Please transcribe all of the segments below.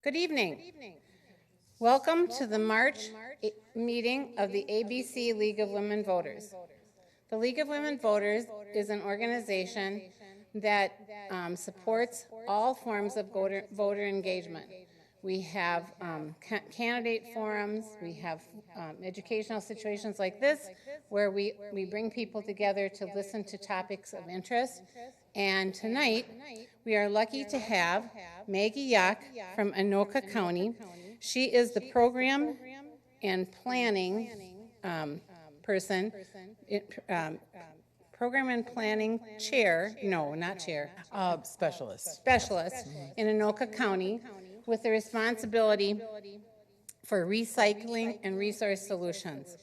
Good evening. Welcome to the March meeting of the ABC League of Women Voters. The League of Women Voters is an organization that supports all forms of voter engagement. We have candidate forums, we have educational situations like this where we bring people together to listen to topics of interest. And tonight, we are lucky to have Maggie Yauk from Anoka County. She is the program and planning person, program and planning chair, no, not chair. Specialist In Anoka County with the responsibility for recycling and resource solutions.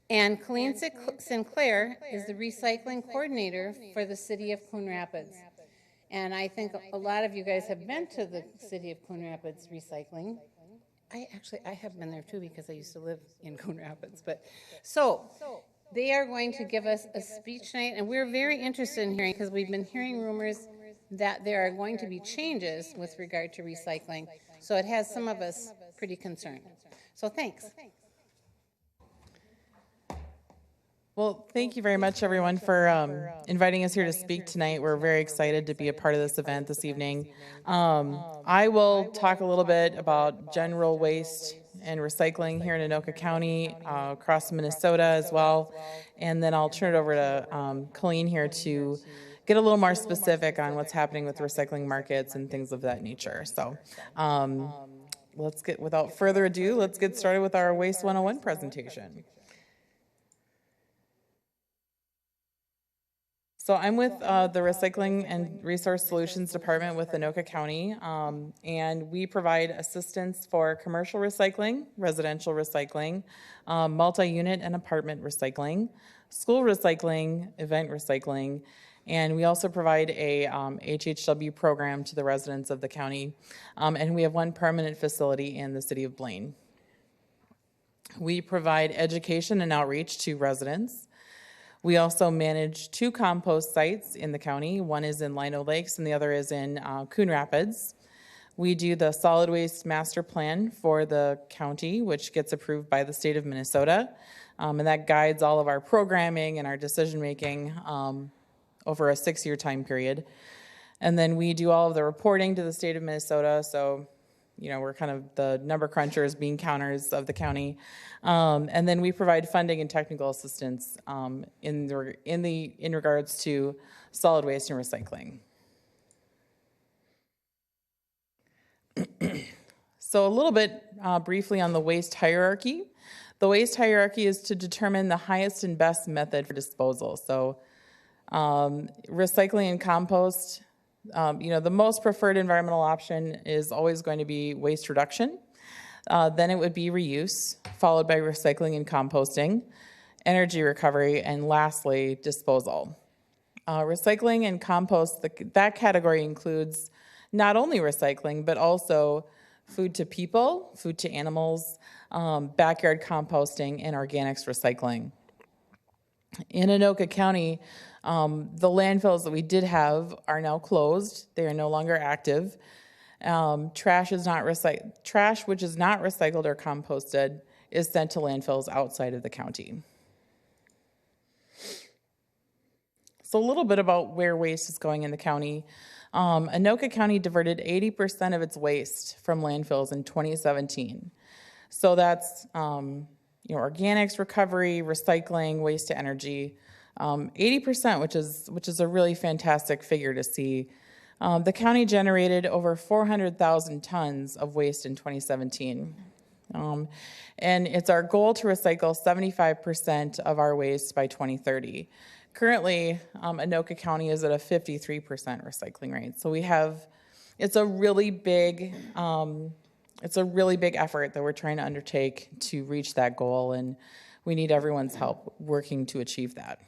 And Colleen Sinclair is the recycling coordinator for the City of Coon Rapids. And I think a lot of you guys have been to the City of Coon Rapids recycling. I have been there too because I used to live in Coon Rapids. But so they are going to give us a speech tonight, and we're very interested in hearing because we've been hearing rumors that there are going to be changes with regard to recycling. So it has some of us pretty concerned. So thanks. Well, thank you very much, everyone, for inviting us here to speak tonight. We're very excited to be a part of this event this evening. I will talk a little bit about general waste and recycling here in Anoka County, across Minnesota as well, and then I'll turn it over to Colleen here to get a little more specific on what's happening with recycling markets and things of that nature. So without further ado, let's get started with our Waste 101 presentation. So I'm with the Recycling and Resource Solutions Department with Anoka County, and we provide assistance for commercial recycling, residential recycling, multi-unit and apartment recycling, school recycling, event recycling, and we also provide a HHW program to the residents of the county, and we have one permanent facility in the city of Blaine. We provide education and outreach to residents. We also manage 2 compost sites in the county. One is in Lino Lakes and the other is in Coon Rapids. We do the solid waste master plan for the county, which gets approved by the state of Minnesota. And that guides all of our programming and our decision making over a 6-year time period. And then we do all of the reporting to the state of Minnesota. So, you know, we're kind of the number crunchers, bean counters of the county. And then we provide funding and technical assistance in regards to solid waste and recycling. So a little bit briefly on the waste hierarchy. The waste hierarchy is to determine the highest and best method for disposal. So recycling and compost, the most preferred environmental option is always going to be waste reduction. Then it would be reuse, followed by recycling and composting, energy recovery, and lastly, disposal. Recycling and compost, that category includes not only recycling, but also food to people, food to animals, backyard composting, and organics recycling. In Anoka County, the landfills that we did have are now closed. They are no longer active. Trash which is not recycled or composted is sent to landfills outside of the county. So a little bit about where waste is going in the county. Anoka County diverted 80% of its waste from landfills in 2017. So that's organics recovery, recycling, waste to energy. 80%, which is a really fantastic figure to see. The county generated over 400,000 tons of waste in 2017. And it's our goal to recycle 75% of our waste by 2030. Currently, Anoka County is at a 53% recycling rate. So it's a really big effort that we're trying to undertake to reach that goal, and we need everyone's help working to achieve that.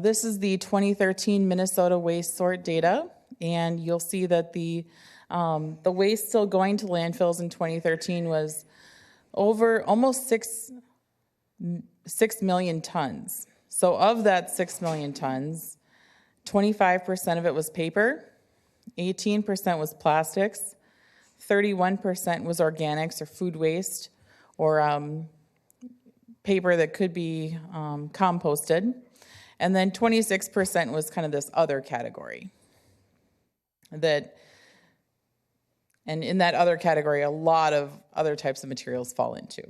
This is the 2013 Minnesota waste sort data, and you'll see that the waste still going to landfills in 2013 was over almost 6 million tons. So of that 6 million tons, 25% of it was paper, 18% was plastics, 31% was organics or food waste, or paper that could be composted, and then 26% was kind of this other category. And in that other category, a lot of other types of materials fall into.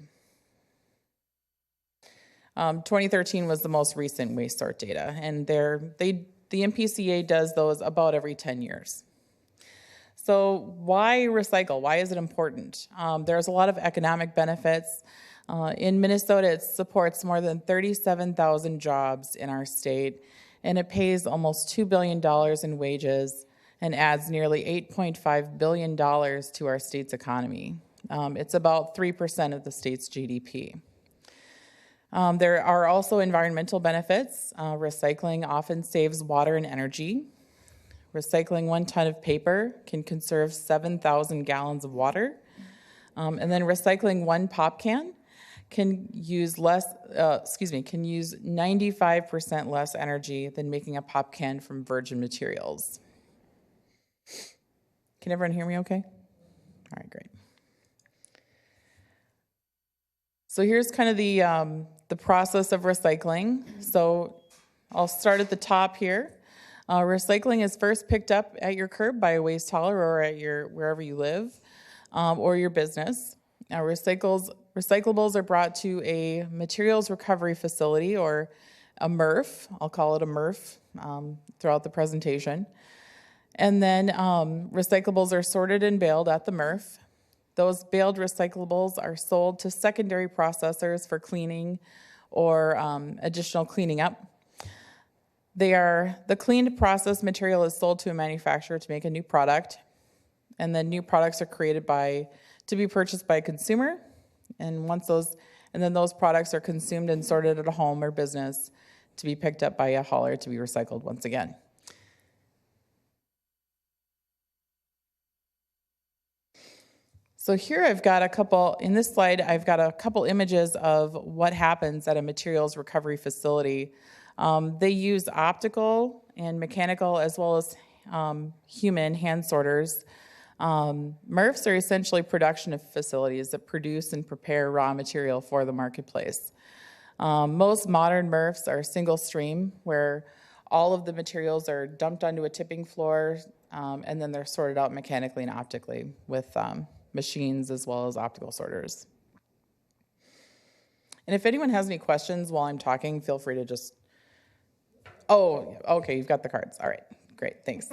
2013 was the most recent waste sort data, and the MPCA does those about every 10 years. So why recycle? Why is it important? There's a lot of economic benefits. In Minnesota, it supports more than 37,000 jobs in our state, and it pays almost $2 billion in wages and adds nearly $8.5 billion to our state's economy. It's about 3% of the state's GDP. There are also environmental benefits. Recycling often saves water and energy. Recycling 1 ton of paper can conserve 7,000 gallons of water. And then recycling 1 pop can can use 95% less energy than making a pop can from virgin materials. Can everyone hear me okay? All right, great. So here's kind of the process of recycling. So I'll start at the top here. Recycling is first picked up at your curb by a waste hauler or at wherever you live, or your business. Now, recyclables are brought to a materials recovery facility or a MRF. I'll call it a MRF throughout the presentation. And then recyclables are sorted and baled at the MRF. Those baled recyclables are sold to secondary processors for cleaning or additional cleaning up. The cleaned processed material is sold to a manufacturer to make a new product, and then new products are created to be purchased by a consumer, and then those products are consumed and sorted at a home or business to be picked up by a hauler to be recycled once again. So here in this slide, I've got a couple images of what happens at a materials recovery facility. They use optical and mechanical as well as human hand sorters. MRFs are essentially production facilities that produce and prepare raw material for the marketplace. Most modern MRFs are single stream, where all of the materials are dumped onto a tipping floor, and then they're sorted out mechanically and optically with machines as well as optical sorters. And if anyone has any questions while I'm talking, feel free to just... Oh, okay, you've got the cards. All right, great, thanks.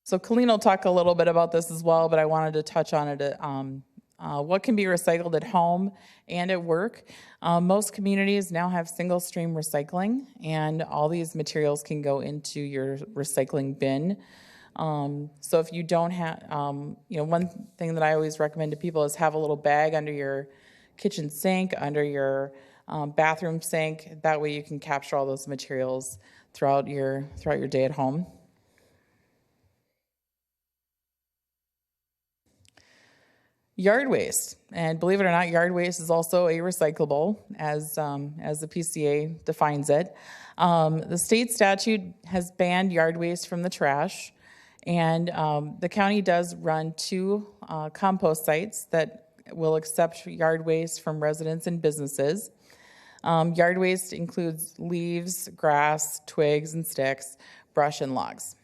So Colleen will talk a little bit about this as well, but I wanted to touch on it. What can be recycled at home and at work? Most communities now have single stream recycling, and all these materials can go into your recycling bin. So if you don't have, one thing that I always recommend to people is have a little bag under your kitchen sink, under your bathroom sink. That way you can capture all those materials throughout your day at home. Yard waste, and believe it or not, yard waste is also a recyclable, as the PCA defines it. The state statute has banned yard waste from the trash, and the county does run 2 compost sites that will accept yard waste from residents and businesses. Yard waste includes leaves, grass, twigs and sticks, brush and logs.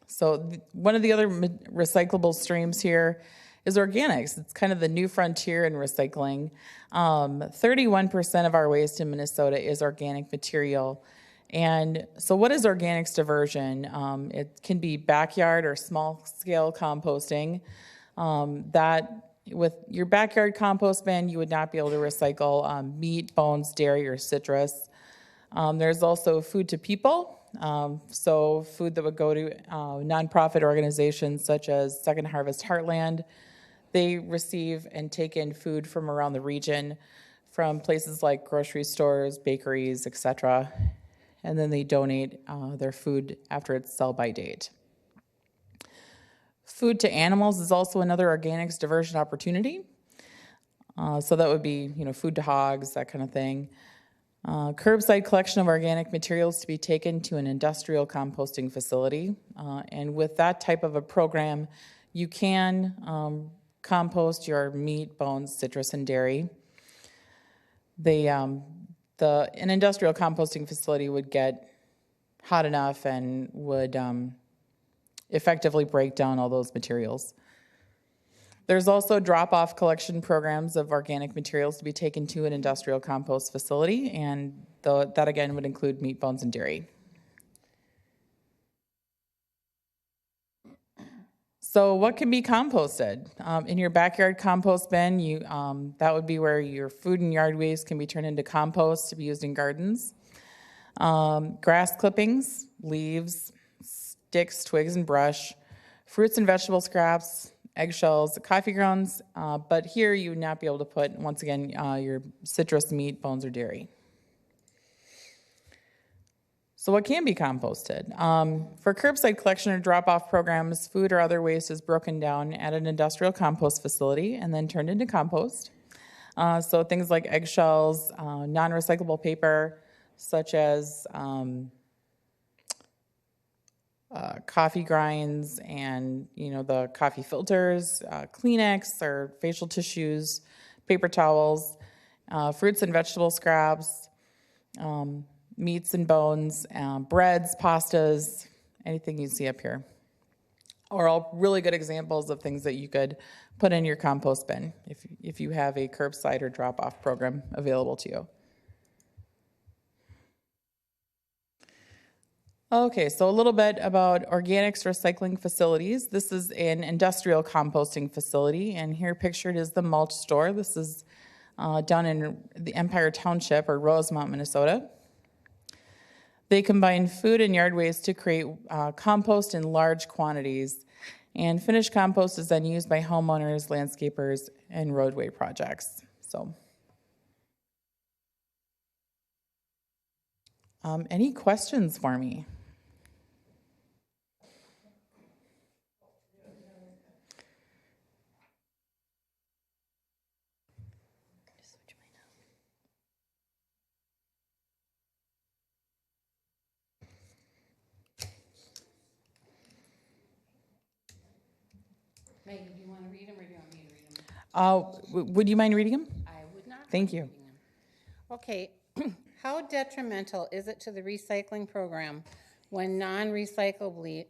So one of the other recyclable streams here is organics. It's kind of the new frontier in recycling. 31% of our waste in Minnesota is organic material. And so what is organics diversion? It can be backyard or small-scale composting. That with your backyard compost bin, you would not be able to recycle meat, bones, dairy, or citrus. There's also food to people. So food that would go to nonprofit organizations such as Second Harvest Heartland. They receive and take in food from around the region, from places like grocery stores, bakeries, etc. And then they donate their food after its sell-by date. Food to animals is also another organics diversion opportunity. So that would be, food to hogs, that kind of thing. Curbside collection of organic materials to be taken to an industrial composting facility. And with that type of a program, you can compost your meat, bones, citrus, and dairy. An industrial composting facility would get hot enough and would effectively break down all those materials. There's also drop-off collection programs of organic materials to be taken to an industrial compost facility, and that again would include meat, bones, and dairy. So what can be composted? In your backyard compost bin, that would be where your food and yard waste can be turned into compost to be used in gardens. Grass clippings, leaves, sticks, twigs, and brush, fruits and vegetable scraps, eggshells, coffee grounds, but here you would not be able to put, once again, your citrus, meat, bones, or dairy. So what can be composted? For curbside collection or drop-off programs, food or other waste is broken down at an industrial compost facility and then turned into compost. So things like eggshells, non-recyclable paper, such as coffee grinds and the coffee filters, Kleenex or facial tissues, paper towels, fruits and vegetable scraps, meats and bones, breads, pastas, anything you see up here. Are all really good examples of things that you could put in your compost bin if you have a curbside or drop-off program available to you. Okay, so a little bit about organics recycling facilities. This is an industrial composting facility, and here pictured is the mulch store. This is down in the Empire Township or Rosemont, Minnesota. They combine food and yard waste to create compost in large quantities, and finished compost is then used by homeowners, landscapers, and roadway projects. So, any questions for me? Maggie, do you want to read them or do you want me to read them? Would you mind reading them? I would not. Thank you. Okay. How detrimental is it to the recycling program when recyclables,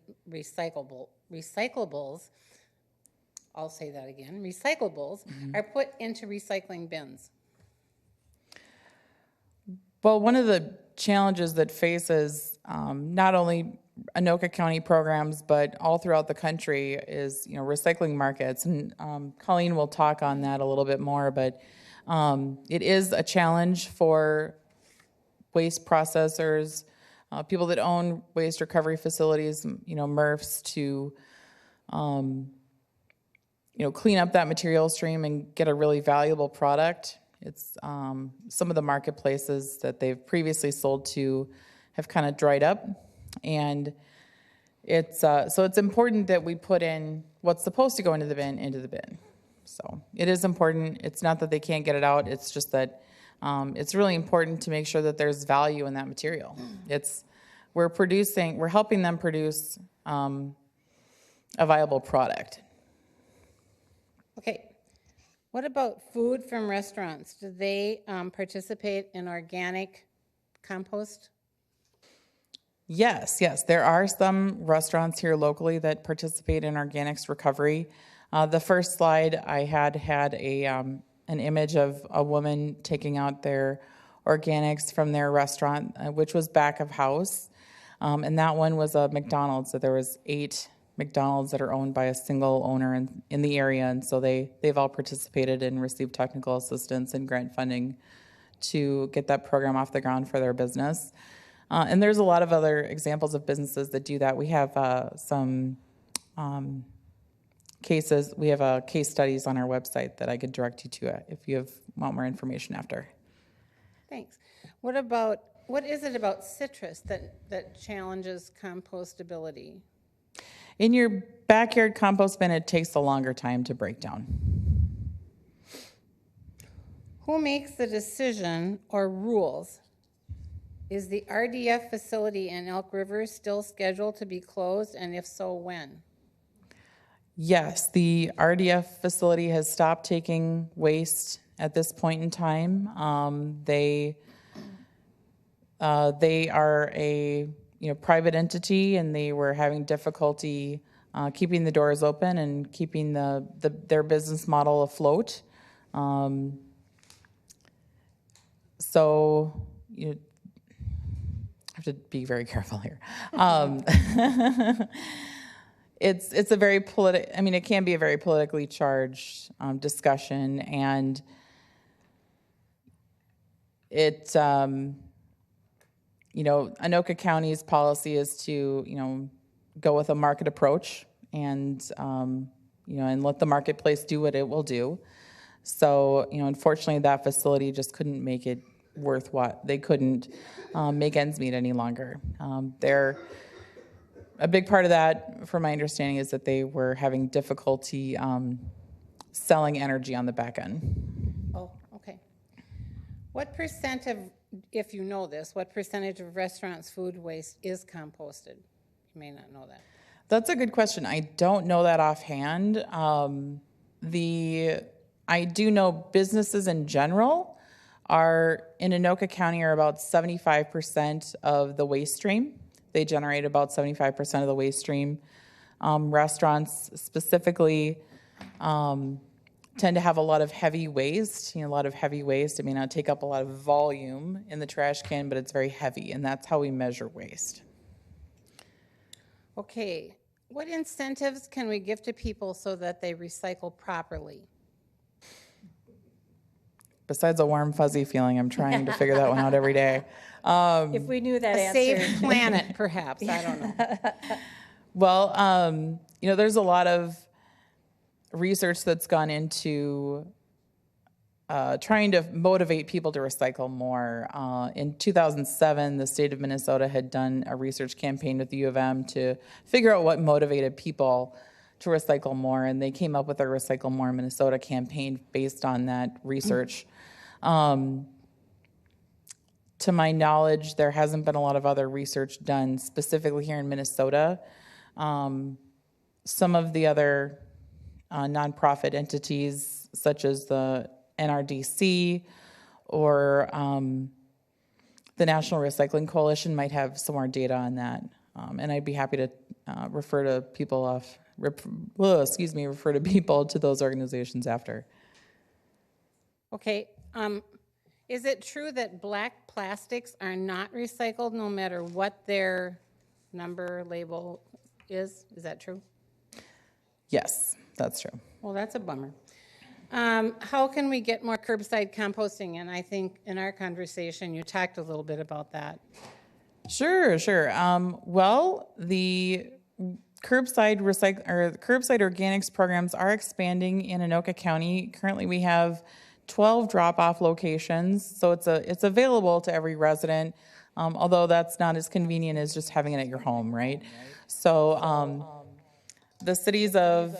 I'll say that again, recyclables are put into recycling bins? Well, one of the challenges that faces not only Anoka County programs, but all throughout the country is, recycling markets. And Colleen will talk on that a little bit more, but it is a challenge for waste processors, people that own waste recovery facilities, MRFs, to, clean up that material stream and get a really valuable product. It's some of the marketplaces that they've previously sold to have kind of dried up. And it's so it's important that we put in what's supposed to go into the bin. So it is important. It's not that they can't get it out. It's just that it's really important to make sure that there's value in that material. We're helping them produce a viable product. Okay. What about food from restaurants? Do they participate in organic compost? Yes. There are some restaurants here locally that participate in organics recovery. The first slide I had an image of a woman taking out their organics from their restaurant, which was back of house. And that one was a McDonald's. So there was 8 McDonald's that are owned by a single owner in the area. And so they've all participated and received technical assistance and grant funding to get that program off the ground for their business. And there's a lot of other examples of businesses that do that. We have some cases. We have case studies on our website that I could direct you to if you want more information after. Thanks. What is it about citrus that challenges compostability? In your backyard compost bin, it takes a longer time to break down. Who makes the decision or rules? Is the RDF facility in Elk River still scheduled to be closed, and if so, when? Yes, the RDF facility has stopped taking waste at this point in time. They are a private entity, and they were having difficulty keeping the doors open and keeping their business model afloat. So you have to be very careful here. It's a very it can be a very politically charged discussion, and it Anoka County's policy is to go with a market approach and and let the marketplace do what it will do. So unfortunately that facility just couldn't make it worth what they couldn't make ends meet any longer. A big part of that, from my understanding, is that they were having difficulty selling energy on the back end. Oh, okay. What percent of, if you know this, what percentage of restaurants' food waste is composted? You may not know that. That's a good question. I don't know that offhand. I do know businesses in general in Anoka County are about 75% of the waste stream. They generate about 75% of the waste stream. Restaurants specifically tend to have a lot of heavy waste. A lot of heavy waste. It may not take up a lot of volume in the trash can, but it's very heavy, and that's how we measure waste. Okay. What incentives can we give to people so that they recycle properly? Besides a warm, fuzzy feeling, I'm trying to figure that one out every day. If we knew that A answer. safe planet, perhaps. I don't know. Well, there's a lot of research that's gone into trying to motivate people to recycle more. In 2007, the state of Minnesota had done a research campaign with the U of M to figure out what motivated people to recycle more, and they came up with their Recycle More Minnesota campaign based on that research. To my knowledge, there hasn't been a lot of other research done specifically here in Minnesota. Some of the other nonprofit entities, such as the NRDC or the National Recycling Coalition, might have some more data on that. And I'd be happy to refer to people to those organizations after. Okay. Is it true that black plastics are not recycled no matter what their number label is? Is that true? Yes, that's true. Well, that's a bummer. How can we get more curbside composting? And I think in our conversation, you talked a little bit about that. Sure. Well, the curbside organics programs are expanding in Anoka County. Currently, we have 12 drop-off locations, so it's available to every resident, although that's not as convenient as just having it at your home, right? So the cities of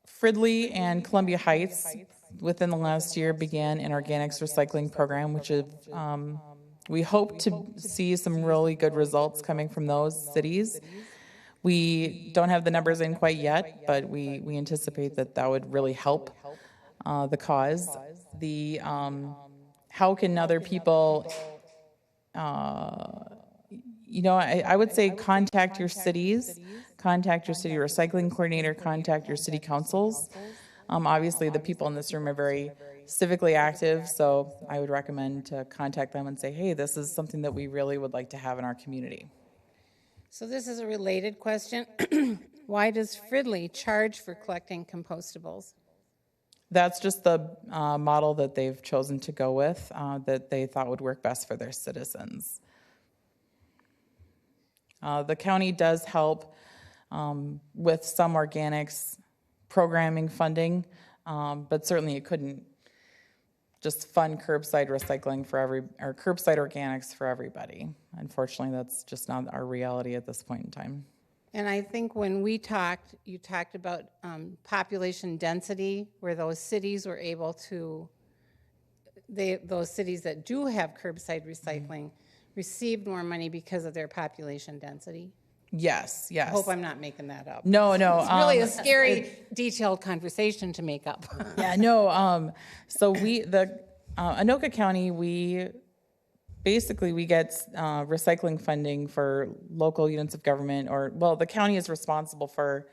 Fridley and Columbia Heights within the last year began an organics recycling program, which is we hope to see some really good results coming from those cities. We don't have the numbers in quite yet, but we anticipate that would really help the cause. How can other people, I would say contact your cities, contact your city recycling coordinator, contact your city councils. Obviously, the people in this room are very civically active, so I would recommend to contact them and say, hey, this is something that we really would like to have in our community. So this is a related question. Why does Fridley charge for collecting compostables? That's just the model that they've chosen to go with, that they thought would work best for their citizens. The county does help with some organics programming funding, but certainly it couldn't just fund curbside recycling or curbside organics for everybody. Unfortunately, that's just not our reality at this point in time. And I think when we talked, you talked about population density, where those cities were able to, those cities that do have curbside recycling received more money because of their population density. Yes, yes. I hope I'm not making that up. No, no. It's really a scary, detailed conversation to make up. Yeah, no. So Anoka County, we get recycling funding for local units of government, the county is responsible for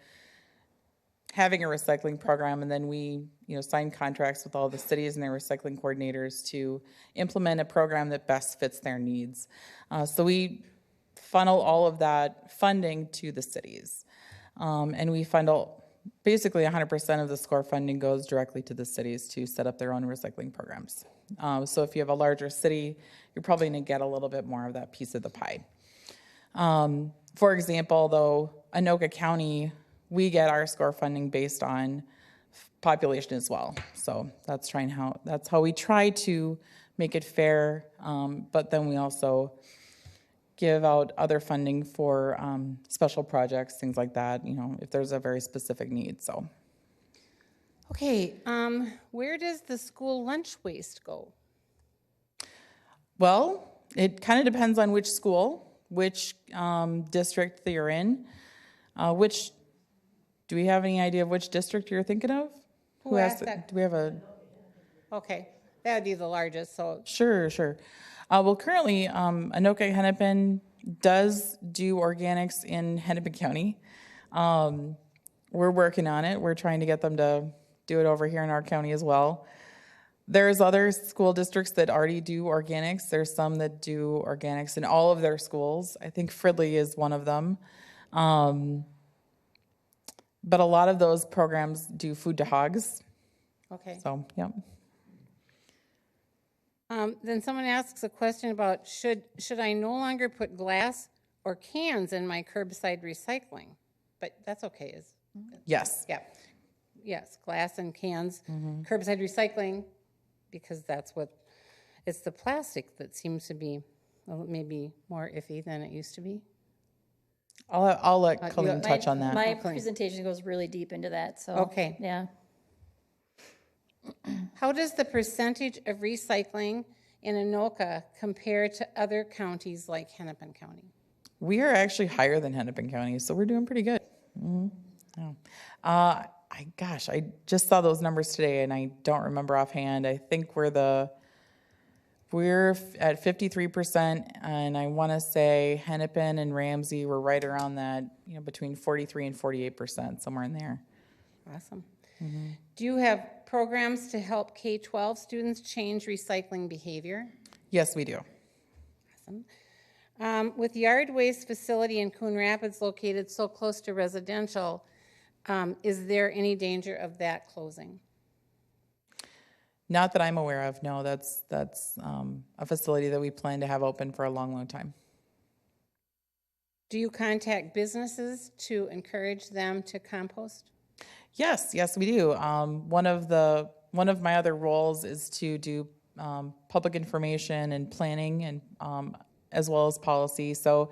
having a recycling program, and then we, sign contracts with all the cities and their recycling coordinators to implement a program that best fits their needs. So we funnel all of that funding to the cities, and we funnel basically 100% of the SCORE funding goes directly to the cities to set up their own recycling programs. So if you have a larger city, you're probably going to get a little bit more of that piece of the pie. For example, though, Anoka County, we get our SCORE funding based on population as well. So that's how we try to make it fair. But then we also give out other funding for special projects, things like that, if there's a very specific need. So. Okay, where does the school lunch waste go? Well, it kind of depends on which school, which district that you're in. Do we have any idea of which district you're thinking of? Who asked that? Do we have a? Okay, that would be the largest, so. Sure. Well, currently, Anoka Hennepin does do organics in Hennepin County. We're working on it. We're trying to get them to do it over here in our county as well. There's other school districts that already do organics. There's some that do organics in all of their schools. I think Fridley is one of them. But a lot of those programs do food to hogs. Okay. So, yeah. Then someone asks a question about should I no longer put glass or cans in my curbside recycling? But that's okay. Yes. Yeah. Yes, glass and cans, curbside recycling, because it's the plastic that seems to be maybe more iffy than it used to be. I'll let Colleen touch on that. My presentation goes really deep into that, so. Okay. Yeah. How does the percentage of recycling in Anoka compare to other counties like Hennepin County? We are actually higher than Hennepin County, so we're doing pretty good. Yeah. I just saw those numbers today, and I don't remember offhand. I think we're at 53%, and I want to say Hennepin and Ramsey were right around that, between 43 and 48%, somewhere in there. Awesome. Do you have programs to help K-12 students change recycling behavior? Yes, we do. Awesome. With yard waste facility in Coon Rapids located so close to residential, is there any danger of that closing? Not that I'm aware of. No, that's a facility that we plan to have open for a long, long time. Do you contact businesses to encourage them to compost? Yes, we do. One of my other roles is to do public information and planning, and as well as policy. So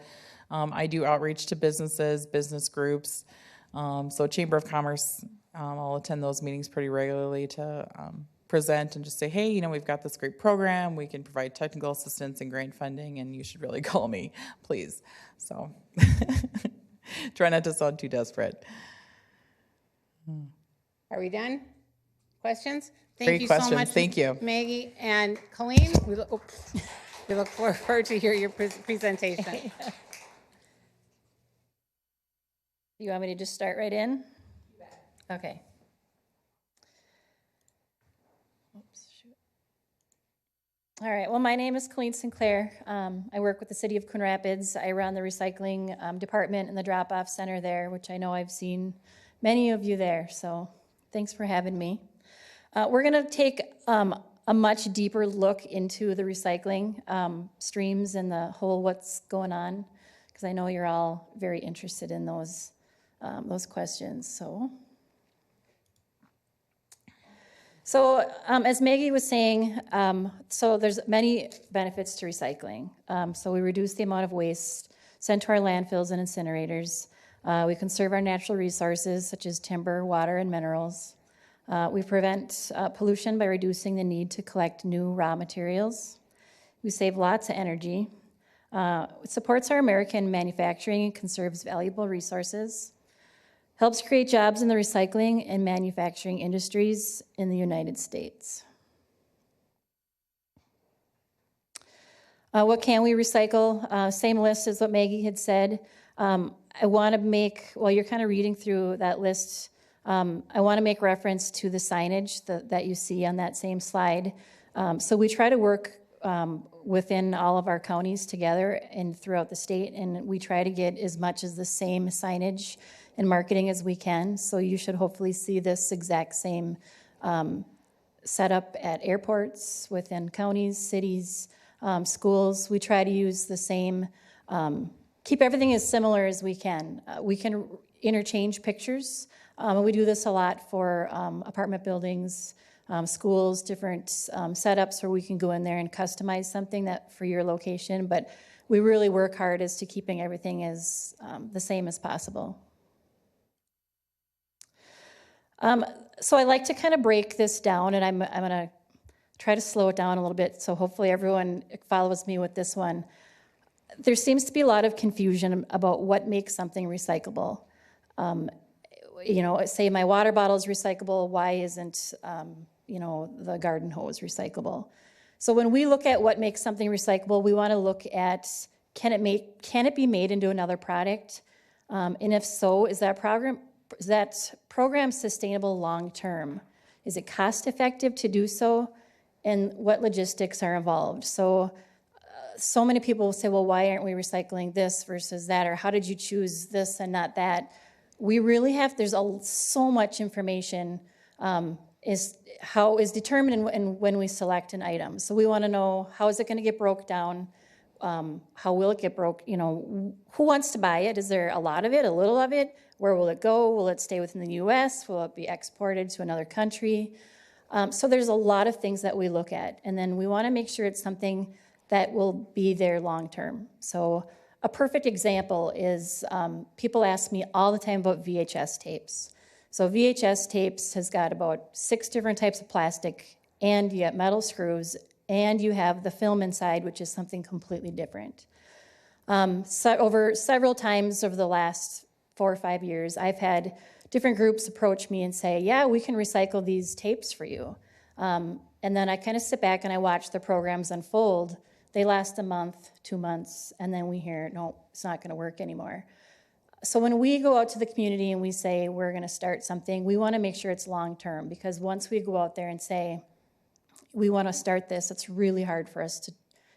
I do outreach to businesses, business groups. So Chamber of Commerce, I'll attend those meetings pretty regularly to present and just say, hey, we've got this great program. We can provide technical assistance and grant funding, and you should really call me, please. So try not to sound too desperate. Are we done? Questions? Great you questions. So much, Thank you. Maggie and Colleen. We look forward to hear your presentation. You want me to just start right in? Okay. Oops, shoot. All right, well, my name is Colleen Sinclair. I work with the City of Coon Rapids. I run the recycling department and the drop-off center there, which I know I've seen many of you there, so thanks for having me. We're going to take a much deeper look into the recycling streams and the whole what's going on, because I know you're all very interested in those questions. So as Maggie was saying, so there's many benefits to recycling. So we reduce the amount of waste sent to our landfills and incinerators. We conserve our natural resources, such as timber, water, and minerals. We prevent pollution by reducing the need to collect new raw materials. We save lots of energy. It supports our American manufacturing and conserves valuable resources. Helps create jobs in the recycling and manufacturing industries in the United States. What can we recycle? Same list as what Maggie had said. I want to make, while you're kind of reading through that list, I want to make reference to the signage that you see on that same slide. So we try to work within all of our counties together and throughout the state, and we try to get as much as the same signage and marketing as we can. So you should hopefully see this exact same setup at airports, within counties, cities, schools. We try to use the same, keep everything as similar as we can. We can interchange pictures. We do this a lot for apartment buildings, schools, different setups where we can go in there and customize something that for your location. But we really work hard as to keeping everything as the same as possible. So I like to kind of break this down, and I'm going to try to slow it down a little bit, so hopefully everyone follows me with this one. There seems to be a lot of confusion about what makes something recyclable. You know, say my water bottle is recyclable, why isn't, you know, the garden hose recyclable? So when we look at what makes something recyclable, we want to look at, can it be made into another product? And if so, is that program sustainable long term? Is it cost effective to do so? And what logistics are involved? So many people will say, well, why aren't we recycling this versus that? Or how did you choose this and not that? We really have, there's so much information is determined when we select an item. So we want to know, how is it going to get broke down? How will it get broke? You know, who wants to buy it? Is there a lot of it, a little of it? Where will it go? Will it stay within the U.S.? Will it be exported to another country? So there's a lot of things that we look at. And then we want to make sure it's something that will be there long term. So a perfect example is people ask me all the time about VHS tapes. So VHS tapes has got about 6 different types of plastic, and you have metal screws, and you have the film inside, which is something completely different. So over several times over the last 4 or 5 years, I've had different groups approach me and say, yeah, we can recycle these tapes for you. And then I kind of sit back and I watch the programs unfold. They last a month, 2 months, and then we hear, no, it's not going to work anymore. So when we go out to the community and we say we're going to start something, we want to make sure it's long term, because once we go out there and say we want to start this, it's really hard for us to,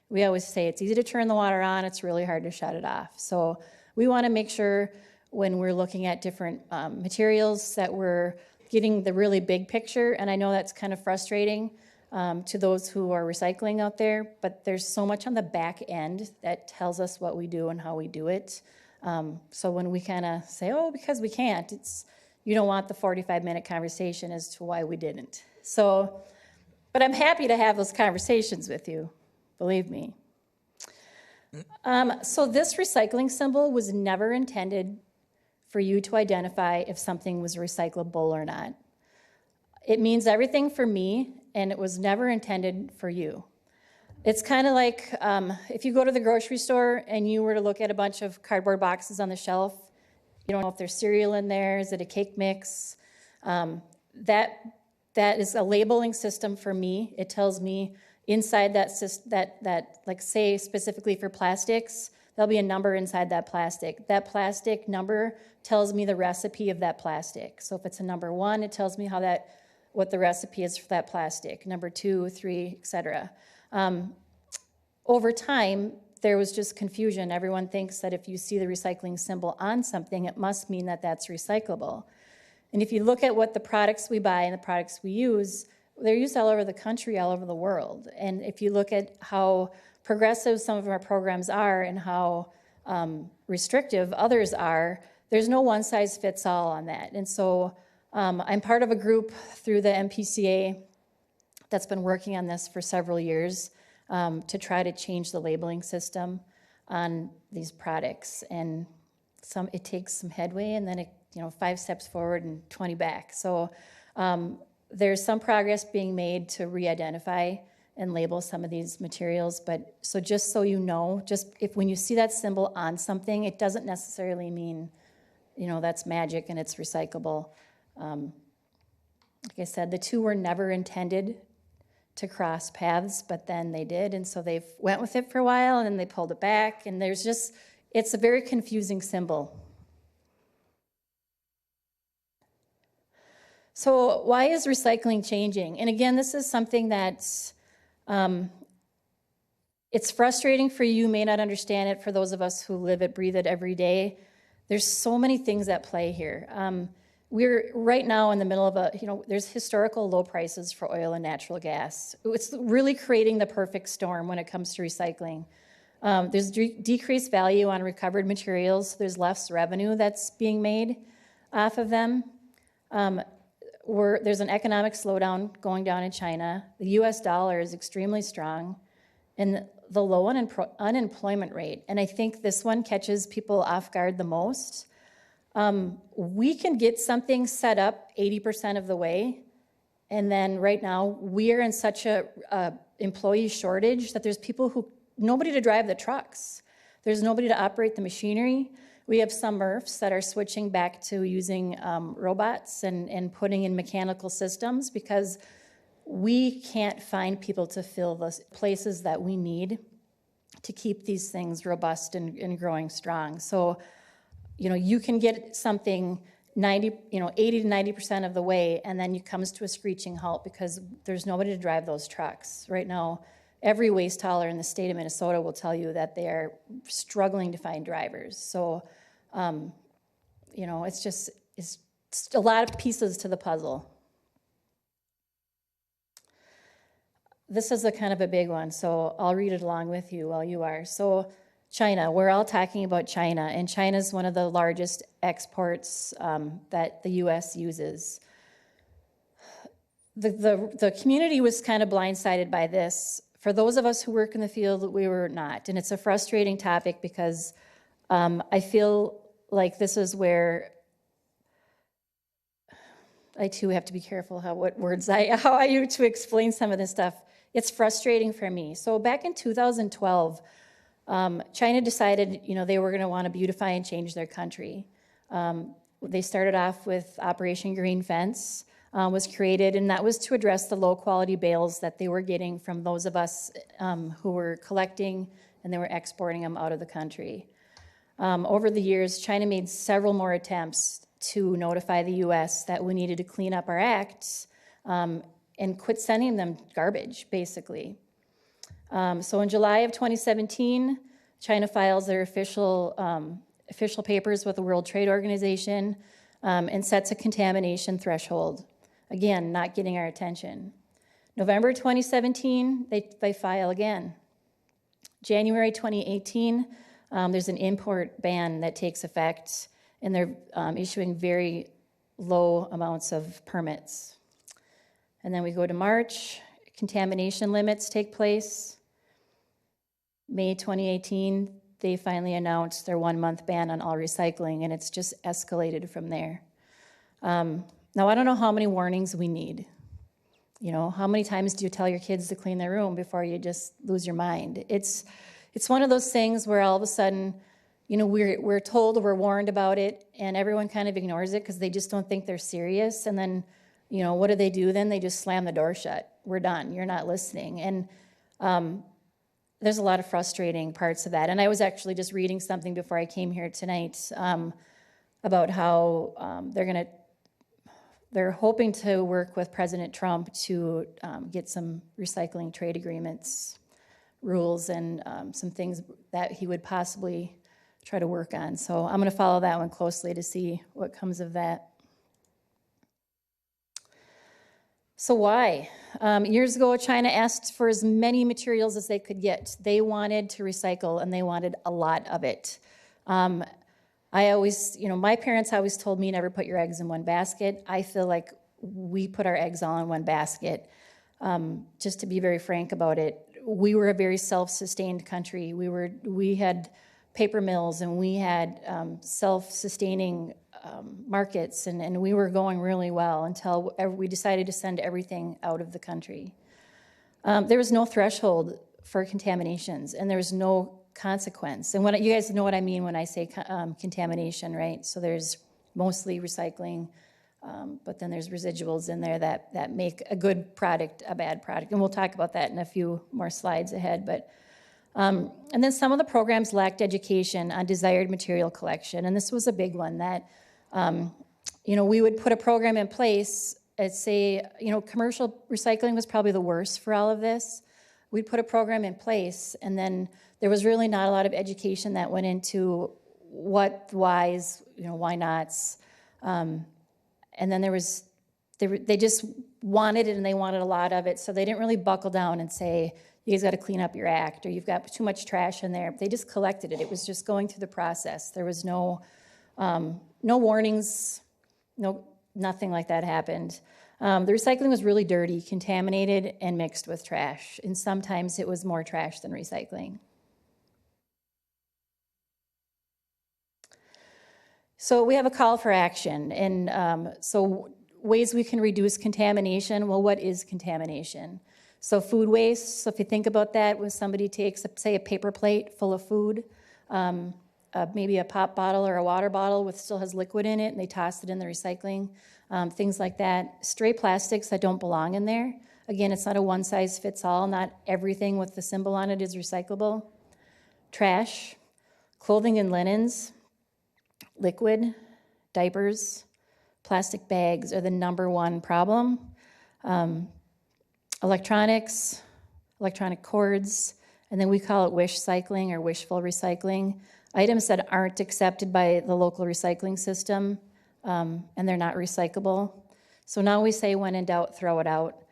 we always say it's easy to turn the water on, it's really hard to shut it off. So we want to make sure when we're looking at different materials that we're getting the really big picture. And I know that's kind of frustrating to those who are recycling out there, but there's so much on the back end that tells us what we do and how we do it. So when we kind of say, oh, because we can't, it's, you don't want the 45-minute conversation as to why we didn't. So, but I'm happy to have those conversations with you, believe me. So this recycling symbol was never intended for you to identify if something was recyclable or not. It means everything for me, and it was never intended for you. It's kind of like if you go to the grocery store and you were to look at a bunch of cardboard boxes on the shelf, you don't know if there's cereal in there, is it a cake mix? That is a labeling system for me. It tells me inside that like say specifically for plastics, there'll be a number inside that plastic. That plastic number tells me the recipe of that plastic. So if it's a number 1, it tells me what the recipe is for that plastic. Number 2, 3, etc. Over time, there was just confusion. Everyone thinks that if you see the recycling symbol on something, it must mean that that's recyclable. And if you look at what the products we buy and the products we use, they're used all over the country, all over the world. And if you look at how progressive some of our programs are and how restrictive others are, there's no one-size-fits-all on that. And so I'm part of a group through the MPCA that's been working on this for several years to try to change the labeling system on these products. And it takes some headway, and then 5 steps forward and 20 back. So there's some progress being made to re-identify and label some of these materials. But so just so you know, when you see that symbol on something, it doesn't necessarily mean, that's magic and it's recyclable. Like I said, the two were never intended to cross paths, but then they did, and so they went with it for a while, and then they pulled it back, and it's a very confusing symbol. So why is recycling changing? And again, this is something that's, it's frustrating for you, may not understand it, for those of us who live it, breathe it every day. There's so many things at play here. We're right now in the middle of there's historical low prices for oil and natural gas. It's really creating the perfect storm when it comes to recycling. There's decreased value on recovered materials. There's less revenue that's being made off of them. There's an economic slowdown going down in China. The US dollar is extremely strong, and the low unemployment rate. And I think this one catches people off guard the most. We can get something set up 80% of the way, and then right now we are in such a employee shortage that there's nobody to drive the trucks. There's nobody to operate the machinery. We have some MRFs that are switching back to using robots and putting in mechanical systems because we can't find people to fill the places that we need to keep these things robust and growing strong. So, you can get something 80 to 90% of the way, and then it comes to a screeching halt because there's nobody to drive those trucks. Right now, every waste hauler in the state of Minnesota will tell you that they are struggling to find drivers. So, it's a lot of pieces to the puzzle. This is a kind of a big one, so I'll read it along with you while you are. So China, we're all talking about China, and China's one of the largest exports that the U.S. uses. The community was kind of blindsided by this. For those of us who work in the field, we were not, and it's a frustrating topic because I feel like this is where I too have to be careful how I use to explain some of this stuff. It's frustrating for me. So back in 2012, China decided, they were going to want to beautify and change their country. They started off with Operation Green Fence, was created, and that was to address the low-quality bales that they were getting from those of us who were collecting, and they were exporting them out of the country. Over the years, China made several more attempts to notify the U.S. that we needed to clean up our acts and quit sending them garbage, basically. So in July of 2017, China files their official papers with the World Trade Organization and sets a contamination threshold. Again, not getting our attention. November 2017, they file again. January 2018, there's an import ban that takes effect, and they're issuing very low amounts of permits. And then we go to March, contamination limits take place. May 2018, they finally announced their 1-month ban on all recycling, and it's just escalated from there. Now, I don't know how many warnings we need. How many times do you tell your kids to clean their room before you just lose your mind? It's one of those things where all of a sudden, we're told, we're warned about it, and everyone kind of ignores it because they just don't think they're serious. And then, what do? Then they just slam the door shut. We're done. You're not listening. And there's a lot of frustrating parts of that. And I was actually just reading something before I came here tonight about how they're hoping to work with President Trump to get some recycling trade agreements, rules, and some things that he would possibly try to work on. So I'm going to follow that one closely to see what comes of that. So why? Years ago, China asked for as many materials as they could get. They wanted to recycle, and they wanted a lot of it. I always, my parents always told me never put your eggs in one basket. I feel like we put our eggs all in one basket. Just to be very frank about it, we were a very self-sustained country. We had paper mills, and we had self-sustaining markets, and we were going really well until we decided to send everything out of the country. There was no threshold for contaminations, and there was no consequence. And you guys know what I mean when I say contamination, right? So there's mostly recycling, but then there's residuals in there that make a good product a bad product. And we'll talk about that in a few more slides ahead. But and then some of the programs lacked education on desired material collection. And this was a big one that, we would put a program in place at, say, commercial recycling was probably the worst for all of this. We'd put a program in place, and then there was really not a lot of education that went into what, whys, why nots. And then they just wanted it, and they wanted a lot of it, so they didn't really buckle down and say, you guys got to clean up your act, or you've got too much trash in there. They just collected it. It was just going through the process. There was no warnings, nothing like that happened. The recycling was really dirty, contaminated, and mixed with trash, and sometimes it was more trash than recycling. So we have a call for action, and so ways we can reduce contamination. Well, what is contamination? So food waste, so if you think about that, when somebody takes, say, a paper plate full of food, maybe a pop bottle or a water bottle still has liquid in it, and they toss it in the recycling, things like that. Stray plastics that don't belong in there. Again, it's not a one-size-fits-all. Not everything with the symbol on it is recyclable. Trash, clothing and linens, liquid, diapers, plastic bags are the #1 problem. Electronics, electronic cords, and then we call it wish cycling or wishful recycling. Items that aren't accepted by the local recycling system, and they're not recyclable. So now we say, when in doubt, throw it out.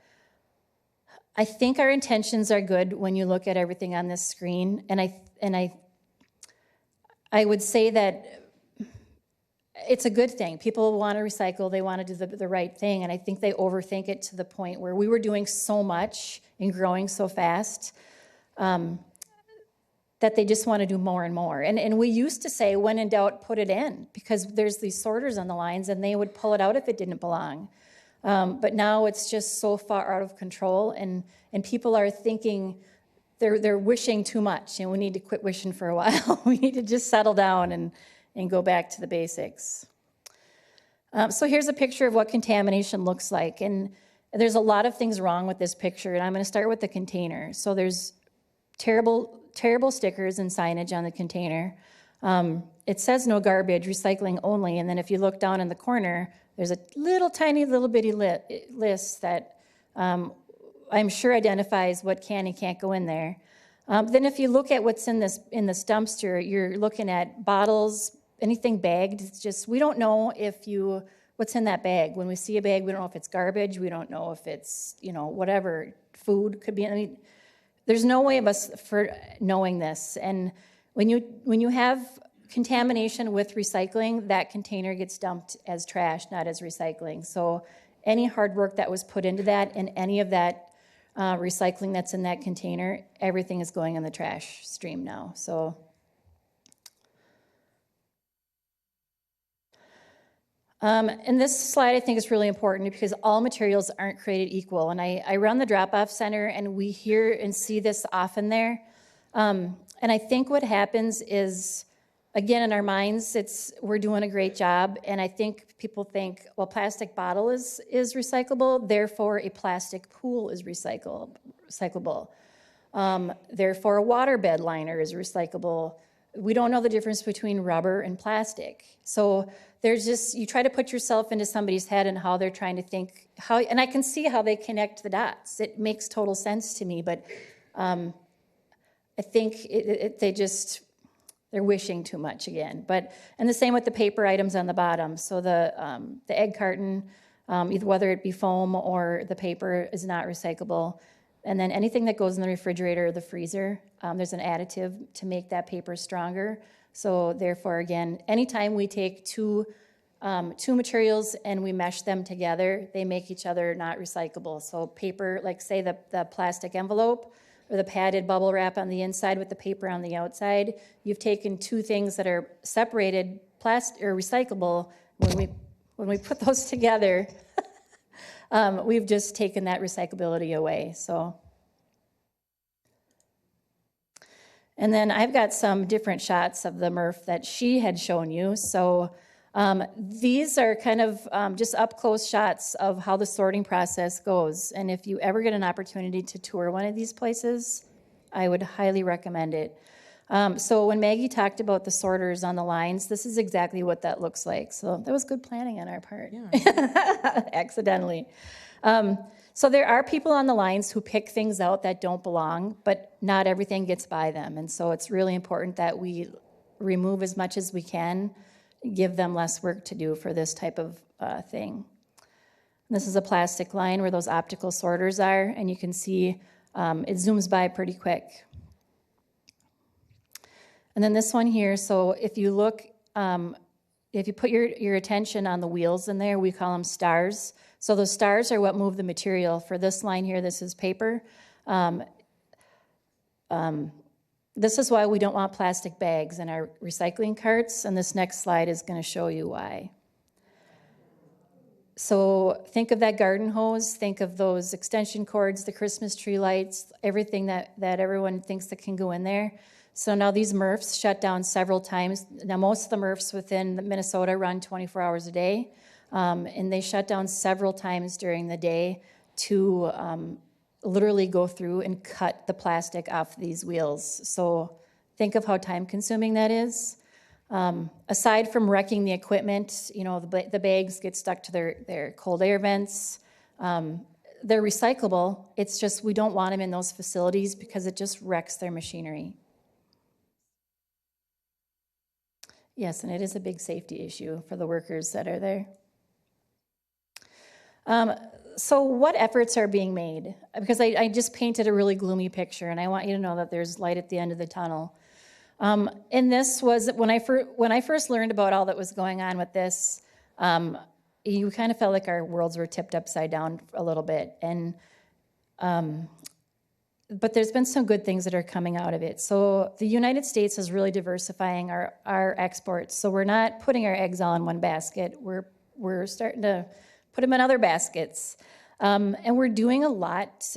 I think our intentions are good when you look at everything on this screen, and I would say that it's a good thing. People want to recycle, they want to do the right thing, and I think they overthink it to the point where we were doing so much and growing so fast that they just want to do more and more. And we used to say, when in doubt, put it in, because there's these sorters on the lines, and they would pull it out if it didn't belong. But now it's just so far out of control, and people are thinking they're wishing too much, and we need to quit wishing for a while. We need to just settle down and go back to the basics. So here's a picture of what contamination looks like. And there's a lot of things wrong with this picture, and I'm going to start with the container. So there's terrible stickers and signage on the container. It says no garbage, recycling only, and then if you look down in the corner, there's a tiny little bitty list that I'm sure identifies what can and can't go in there. Then if you look at what's in this dumpster, you're looking at bottles, anything bagged. It's just, we don't know what's in that bag. When we see a bag, we don't know if it's garbage. We don't know if it's, whatever, food could be. I mean, there's no way of us for knowing this. And when you have contamination with recycling, that container gets dumped as trash, not as recycling. So any hard work that was put into that and any of that recycling that's in that container, everything is going in the trash stream now. So. And this slide I think is really important because all materials aren't created equal. And I run the drop-off center, and we hear and see this often there. And I think what happens is, again, in our minds, we're doing a great job. And I think people think, well, plastic bottle is recyclable, therefore a plastic pool is recyclable. Therefore a waterbed liner is recyclable. We don't know the difference between rubber and plastic. So you try to put yourself into somebody's head and how they're trying to think, and I can see how they connect the dots. It makes total sense to me, but I think they're wishing too much again. And the same with the paper items on the bottom. So the egg carton, whether it be foam or the paper, is not recyclable. And then anything that goes in the refrigerator or the freezer, there's an additive to make that paper stronger. So therefore, again, anytime we take two materials and we mesh them together, they make each other not recyclable. So paper, like say the plastic envelope, or the padded bubble wrap on the inside with the paper on the outside. You've taken two things that are separated, plastic or recyclable. When we put those together, we've just taken that recyclability away. So, and then I've got some different shots of the MRF that she had shown you. So these are kind of just up close shots of how the sorting process goes. And if you ever get an opportunity to tour one of these places, I would highly recommend it. So when Maggie talked about the sorters on the lines, this is exactly what that looks like. So that was good planning on our part, accidentally. So there are people on the lines who pick things out that don't belong, but not everything gets by them. And so it's really important that we remove as much as we can, give them less work to do for this type of thing. And this is a plastic line where those optical sorters are, and you can see it zooms by pretty quick. And then this one here, so if you look, if you put your attention on the wheels in there, we call them stars. So those stars are what move the material. For this line here, this is paper. This is why we don't want plastic bags in our recycling carts, and this next slide is going to show you why. So think of that garden hose, think of those extension cords, the Christmas tree lights, everything that everyone thinks that can go in there. So now these MRFs shut down several times. Now most of the MRFs within Minnesota run 24 hours a day, and they shut down several times during the day to literally go through and cut the plastic off these wheels. So think of how time consuming that is. Aside from wrecking the equipment, you know, the bags get stuck to their cold air vents. They're recyclable. It's just we don't want them in those facilities because it just wrecks their machinery. Yes, and it is a big safety issue for the workers that are there. So what efforts are being made? Because I just painted a really gloomy picture, and I want you to know that there's light at the end of the tunnel. And this was, when I first learned about all that was going on with this, you kind of felt like our worlds were tipped upside down a little bit. And but there's been some good things that are coming out of it. So the United States is really diversifying our exports. So we're not putting our eggs all in one basket. We're starting to put them in other baskets. And we're doing a lot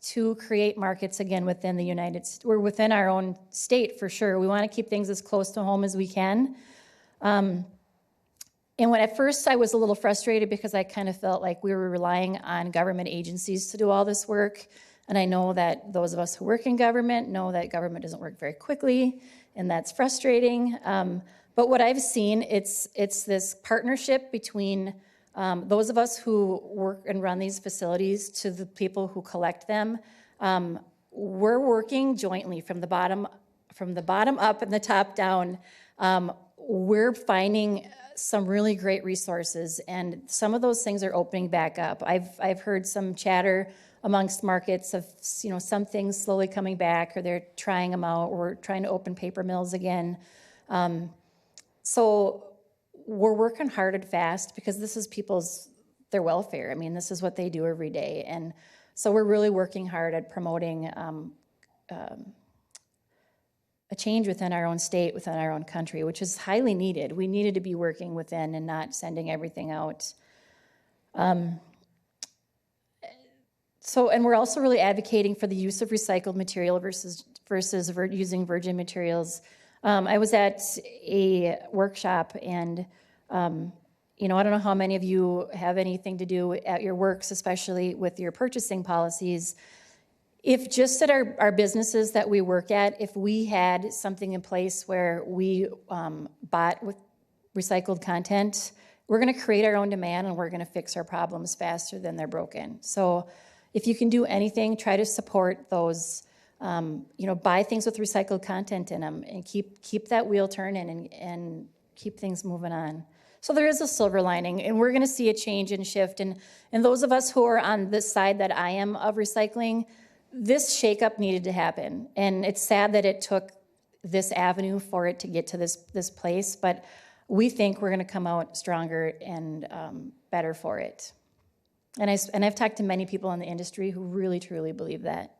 to create markets again within the United States. We're within our own state for sure. We want to keep things as close to home as we can. And when at first I was a little frustrated because I kind of felt like we were relying on government agencies to do all this work. And I know that those of us who work in government know that government doesn't work very quickly, and that's frustrating. But what I've seen, it's this partnership between those of us who work and run these facilities to the people who collect them. We're working jointly from the bottom up and the top down. We're finding some really great resources, and some of those things are opening back up. I've heard some chatter amongst markets of, you know, some things slowly coming back, or they're trying them out, or we're trying to open paper mills again. So we're working hard and fast because this is their welfare. I mean, this is what they do every day. And so we're really working hard at promoting a change within our own state, within our own country, which is highly needed. We needed to be working within and not sending everything out. And we're also really advocating for the use of recycled material versus using virgin materials. I was at a workshop, and you know, I don't know how many of you have anything to do at your works, especially with your purchasing policies. If just at our businesses that we work at, if we had something in place where we bought with recycled content, we're going to create our own demand, and we're going to fix our problems faster than they're broken. So if you can do anything, try to support those, you know, buy things with recycled content in them, and keep that wheel turning and keep things moving on. So there is a silver lining, and we're going to see a change and shift. And those of us who are on this side that I am of recycling, this shakeup needed to happen. And it's sad that it took this avenue for it to get to this place, but we think we're going to come out stronger and better for it. And I've talked to many people in the industry who really, truly believe that.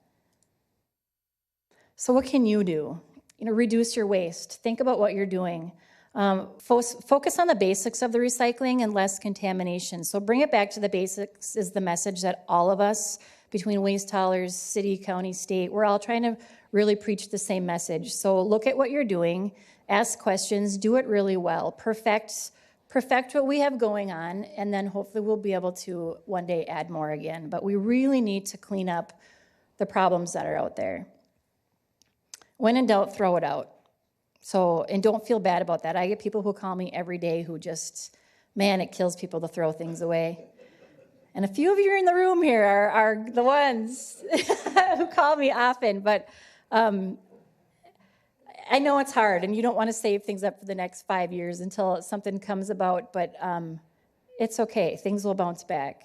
So what can you do? Reduce your waste. Think about what you're doing. Focus on the basics of the recycling and less contamination. So bring it back to the basics is the message that all of us, between waste haulers, city, county, state, we're all trying to really preach the same message. So look at what you're doing, ask questions, do it really well, perfect what we have going on, and then hopefully we'll be able to one day add more again. But we really need to clean up the problems that are out there. When in doubt, throw it out. So, and don't feel bad about that. I get people who call me every day who just, man, it kills people to throw things away. And a few of you in the room here are the ones who call me often, but I know it's hard, and you don't want to save things up for the next 5 years until something comes about, but it's okay. Things will bounce back.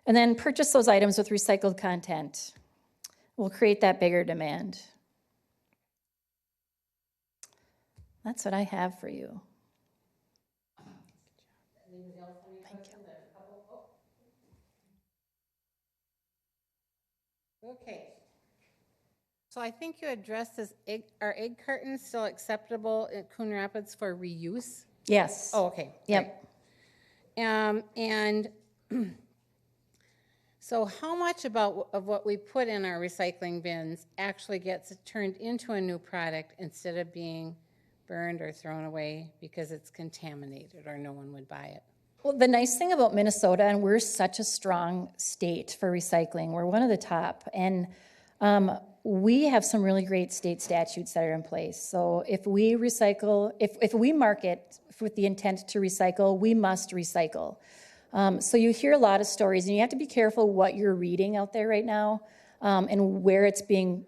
And then purchase those items with recycled content. We'll create that bigger demand. That's what I have for you. Thank you. Okay. So I think you addressed this, are egg cartons still acceptable at Coon Rapids for reuse? Yes. Oh, okay. Yep. And so how much of what we put in our recycling bins actually gets turned into a new product instead of being burned or thrown away because it's contaminated or no one would buy it? Well, the nice thing about Minnesota, and we're such a strong state for recycling, we're one of the top, and we have some really great state statutes that are in place. So if we recycle, if we market with the intent to recycle, we must recycle. So you hear a lot of stories, and you have to be careful what you're reading out there right now and where it's being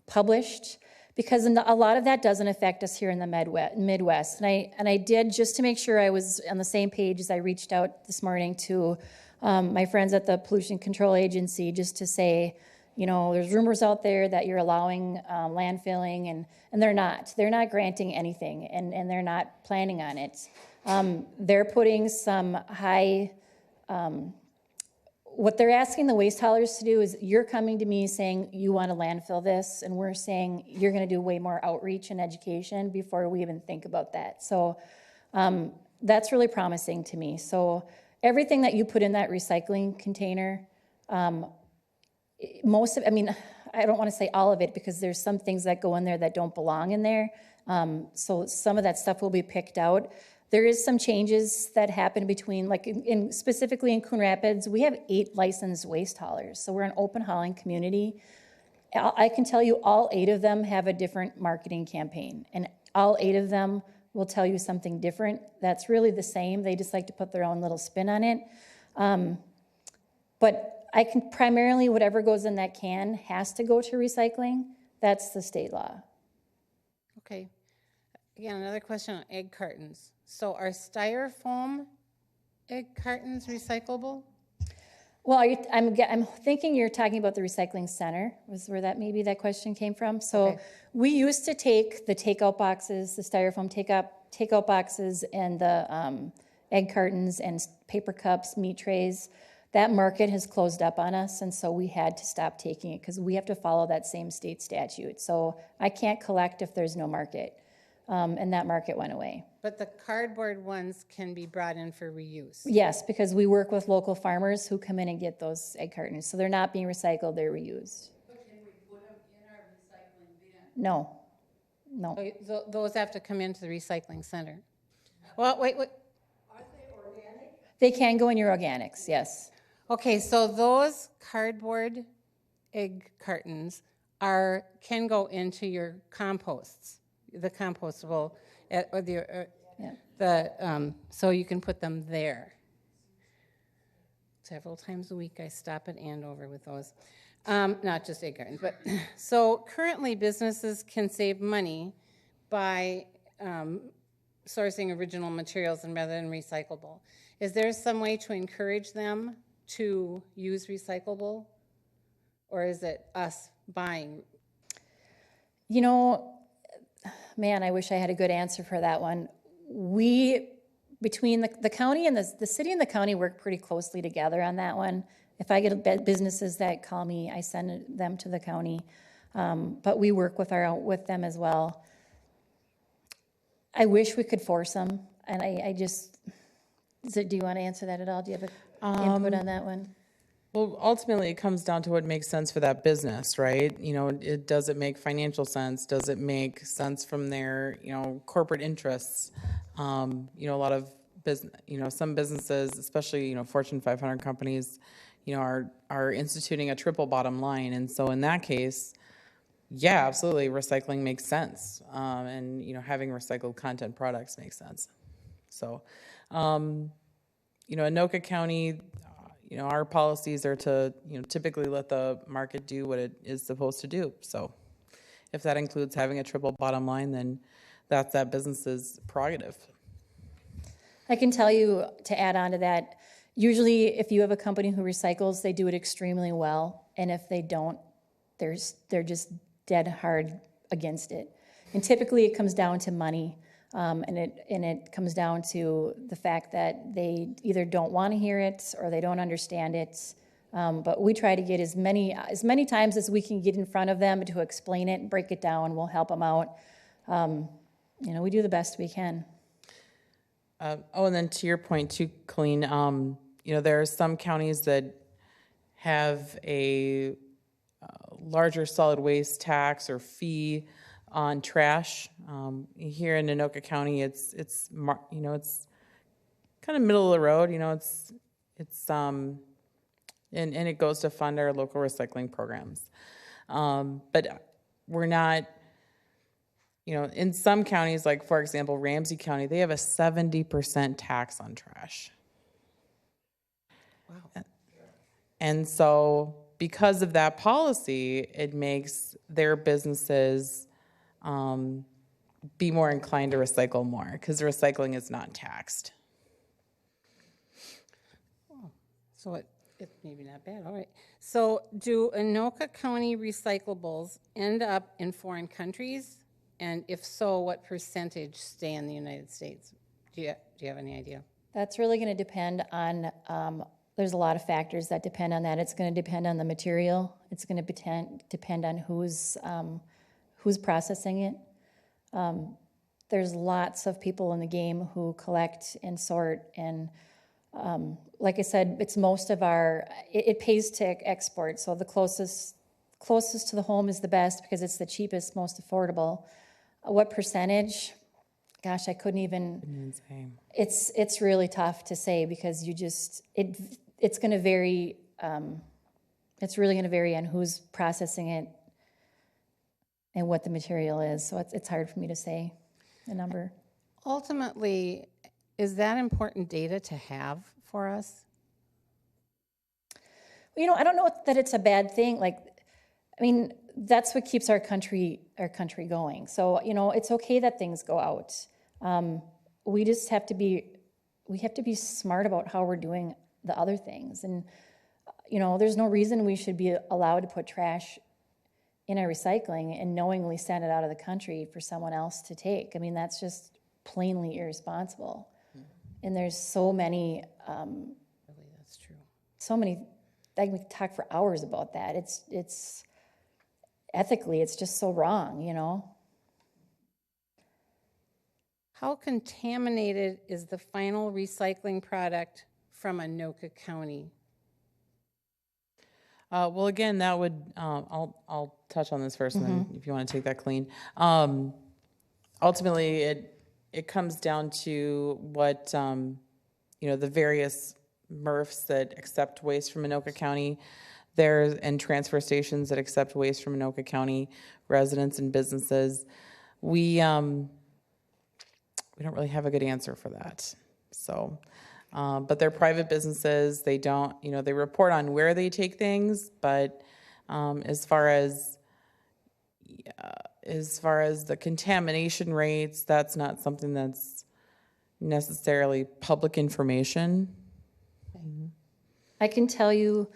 published, because a lot of that doesn't affect us here in the Midwest. And I did, just to make sure I was on the same page, as I reached out this morning to my friends at the Pollution Control Agency, just to say, there's rumors out there that you're allowing landfilling, and they're not. They're not granting anything, and they're not planning on it. They're putting some high, what they're asking the waste haulers to do is, you're coming to me saying you want to landfill this, and we're saying you're going to do way more outreach and education before we even think about that. So that's really promising to me. So everything that you put in that recycling container, most of, I don't want to say all of it, because there's some things that go in there that don't belong in there. So some of that stuff will be picked out. There is some changes that happen between, like specifically in Coon Rapids, we have 8 licensed waste haulers. So we're an open hauling community. I can tell you all 8 of them have a different marketing campaign, and all 8 of them will tell you something different that's really the same. They just like to put their own little spin on it. But I can primarily, whatever goes in that can has to go to recycling. That's the state law. Okay. Again, another question on egg cartons. So are styrofoam egg cartons recyclable? Well, I'm thinking you're talking about the recycling center, was where that maybe that question came from. So okay. We used to take the takeout boxes, the styrofoam takeout boxes, and the egg cartons and paper cups, meat trays. That market has closed up on us, and so we had to stop taking it because we have to follow that same state statute. So I can't collect if there's no market, and that market went away. But the cardboard ones can be brought in for reuse? Yes, because we work with local farmers who come in and get those egg cartons. So they're not being recycled, they're reused. But can we put them in our recycling bin? No. So those have to come into the recycling center. Well, wait. Are they organic? They can go in your organics, yes. Okay, so those cardboard egg cartons can go into your composts, the compostable, so you can put them there. Several times a week I stop at Andover with those. Not just egg cartons, but so currently businesses can save money by sourcing original materials and rather than recyclable. Is there some way to encourage them to use recyclable, or is it us buying? Man, I wish I had a good answer for that one. Between the county and the city and the county work pretty closely together on that one. If I get businesses that call me, I send them to the county. But we work with them as well. I wish we could force them, and I just, do you want to answer that at all? Do you have an input on that one? Well, ultimately, it comes down to what makes sense for that business, right? Does it make financial sense? Does it make sense from their, corporate interests? A lot of business, some businesses, especially, Fortune 500 companies, are instituting a triple bottom line. And so in that case, yeah, absolutely, recycling makes sense. And, having recycled content products makes sense. So, Anoka County, our policies are to, typically let the market do what it is supposed to do. So if that includes having a triple bottom line, then that's that business's prerogative. I can tell you, to add on to that, usually if you have a company who recycles, they do it extremely well. And if they don't, they're just dead hard against it. And typically it comes down to money. And it comes down to the fact that they either don't want to hear it or they don't understand it. But we try to get as many times as we can get in front of them to explain it and break it down. We'll help them out. We do the best we can. And then to your point too, Colleen, there are some counties that have a larger solid waste tax or fee on trash. Here in Anoka County, it's kind of middle of the road. And it goes to fund our local recycling programs. But we're not, in some counties, like for example, Ramsey County, they have a 70% tax on trash. Wow. And so because of that policy, it makes their businesses be more inclined to recycle more because recycling is not taxed. Oh, so it's maybe not bad. All right. So do Anoka County recyclables end up in foreign countries? And if so, what percentage stay in the United States? Do you have any idea? That's really going to depend on, there's a lot of factors that depend on that. It's going to depend on the material. It's going to depend on who's processing it. There's lots of people in the game who collect and sort, and like I said, it's most of it pays to export, so the closest to the home is the best because it's the cheapest, most affordable. What percentage? Gosh, I couldn't even. It's really tough to say because it's going to vary. It's really going to vary on who's processing it and what the material is. So it's hard for me to say a number. Ultimately, is that important data to have for us? I don't know that it's a bad thing. That's what keeps our country going. So, it's okay that things go out. We just have to be smart about how we're doing the other things. And, there's no reason we should be allowed to put trash in our recycling and knowingly send it out of the country for someone else to take. That's just plainly irresponsible. And there's so many, Really, that's true. so many, we could talk for hours about that. It's ethically, it's just so wrong, How contaminated is the final recycling product from Anoka County? Well, again, that would, I'll touch on this first, and then if you want to take that, Colleen. Ultimately, it comes down to what, the various MRFs that accept waste from Anoka County, and transfer stations that accept waste from Anoka County residents and businesses. We don't really have a good answer for that. So, but they're private businesses. They don't, they report on where they take things, but as far as the contamination rates, that's not something that's necessarily public information. I can tell you,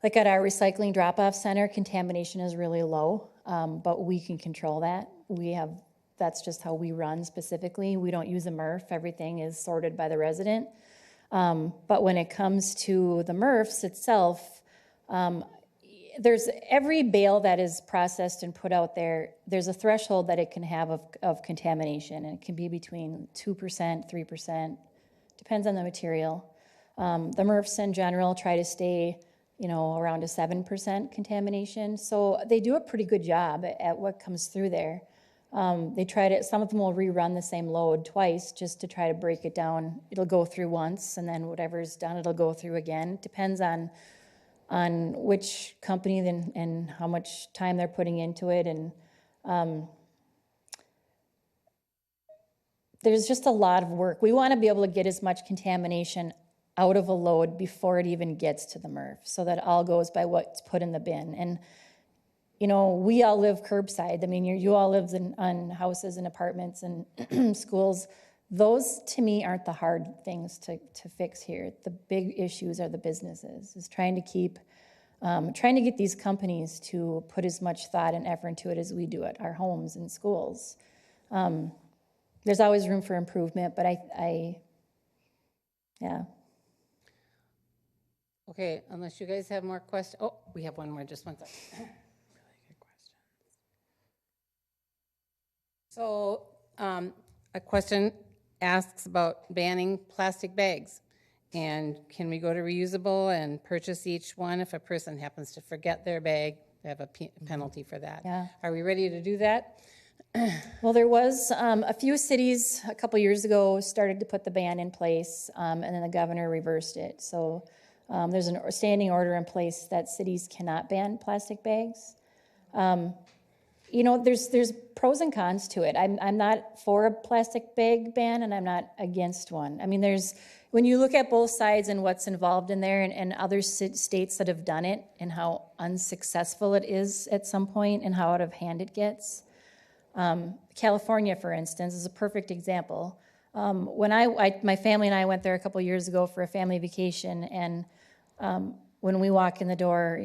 like at our recycling drop-off center, contamination is really low, but we can control that. That's just how we run specifically. We don't use a MRF. Everything is sorted by the resident. But when it comes to the MRFs itself, there's every bale that is processed and put out there, there's a threshold that it can have of contamination, and it can be between 2%, 3%, depends on the material. The MRFs in general try to stay, around a 7% contamination. So they do a pretty good job at what comes through there. They try to, some of them will rerun the same load twice just to try to break it down. It'll go through once, and then whatever's done, it'll go through again. It depends on which company and how much time they're putting into it. And there's just a lot of work. We want to be able to get as much contamination out of a load before it even gets to the MRF, so that it all goes by what's put in the bin. And we all live curbside. I mean, you all live on houses and apartments and schools. Those, to me, aren't the hard things to fix here. The big issues are the businesses, is trying to get these companies to put as much thought and effort into it as we do at our homes and schools. There's always room for improvement, but yeah. Okay, unless you guys have more questions. Oh, we have one more, just one second. Really good question. So a question asks about banning plastic bags. And can we go to reusable and purchase each one if a person happens to forget their bag? They have a penalty for that. Yeah. Are we ready to do that? Well, there was a few cities a couple years ago started to put the ban in place, and then the governor reversed it. So there's a standing order in place that cities cannot ban plastic bags. There's pros and cons to it. I'm not for a plastic bag ban, and I'm not against one. I mean, when you look at both sides and what's involved in there, and other states that have done it, and how unsuccessful it is at some point, and how out of hand it gets. California, for instance, is a perfect example. When my family and I went there a couple years ago for a family vacation, and when we walk in the door,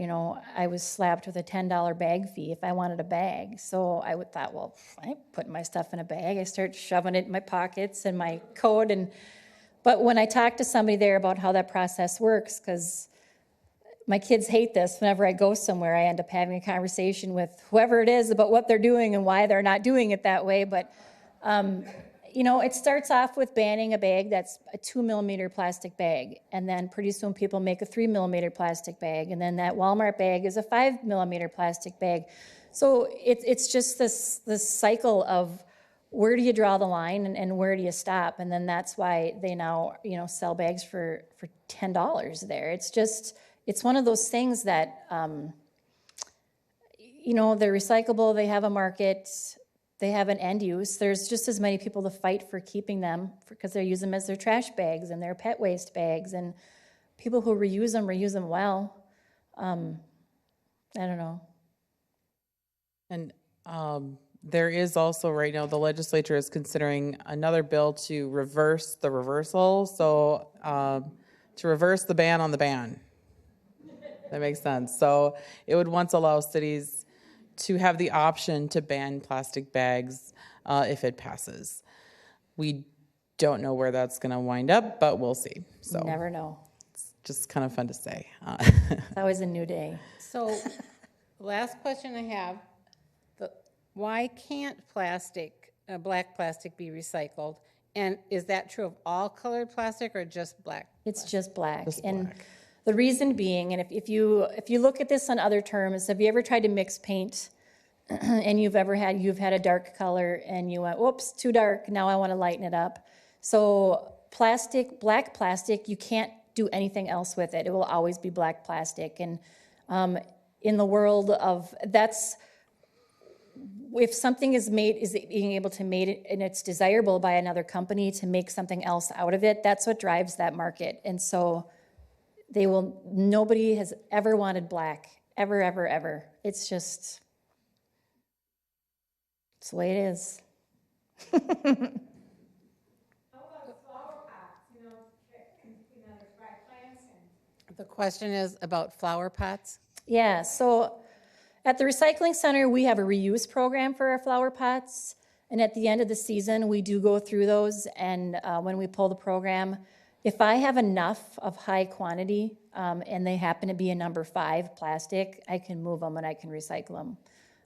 I was slapped with a $10 bag fee if I wanted a bag. So I thought, well, I ain't putting my stuff in a bag. I start shoving it in my pockets and my coat. But when I talked to somebody there about how that process works, because my kids hate this, whenever I go somewhere, I end up having a conversation with whoever it is about what they're doing and why they're not doing it that way. But it starts off with banning a bag that's a 2mm plastic bag, and then pretty soon people make a 3mm plastic bag, and then that Walmart bag is a 5mm plastic bag. So it's just this cycle of where do you draw the line and where do you stop, and then that's why they now sell bags for $10 there. It's one of those things that they're recyclable, they have a market. They have an end use. There's just as many people to fight for keeping them because they use them as their trash bags and their pet waste bags, and people who reuse them well. I don't know. And there is also right now, the legislature is considering another bill to reverse the reversal. So to reverse the ban on the ban. That makes sense. So it would once allow cities to have the option to ban plastic bags if it passes. We don't know where that's going to wind up, but we'll see. So You never know. it's just kind of fun to say. It's always a new day. So last question I have, why can't black plastic be recycled? And is that true of all colored plastic or just black? It's just black. Just And black. the reason being, and if you look at this on other terms, have you ever tried to mix paint and you've had a dark color and you went, whoops, too dark, now I want to lighten it up. So black plastic, you can't do anything else with it. It will always be black plastic. And in the world of, if something is being able to make it, and it's desirable by another company to make something else out of it, that's what drives that market. And so nobody has ever wanted black, ever, ever, ever. It's the way it is. How about flower pots, there's bright plants and. The question is about flower pots. Yeah, so at the recycling center, we have a reuse program for our flower pots. And at the end of the season, we do go through those. And when we pull the program, if I have enough of high quantity, and they happen to be a number 5 plastic, I can move them and I can recycle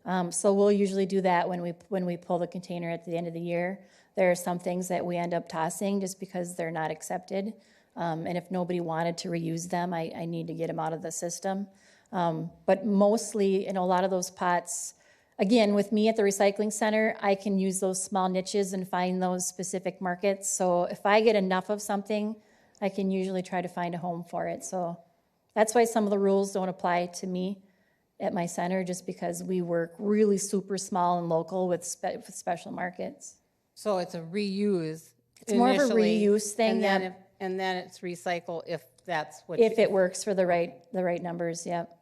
them. So we'll usually do that when we pull the container at the end of the year. There are some things that we end up tossing just because they're not accepted. And if nobody wanted to reuse them, I need to get them out of the system. But mostly, a lot of those pots, again, with me at the recycling center, I can use those small niches and find those specific markets. So if I get enough of something, I can usually try to find a home for it. So that's why some of the rules don't apply to me at my center, just because we work really super small and local with special markets. So it's a reuse. It's more of a initially, reuse thing, and then yep. and then it's recycle if that's what. If it works for the right numbers, yep.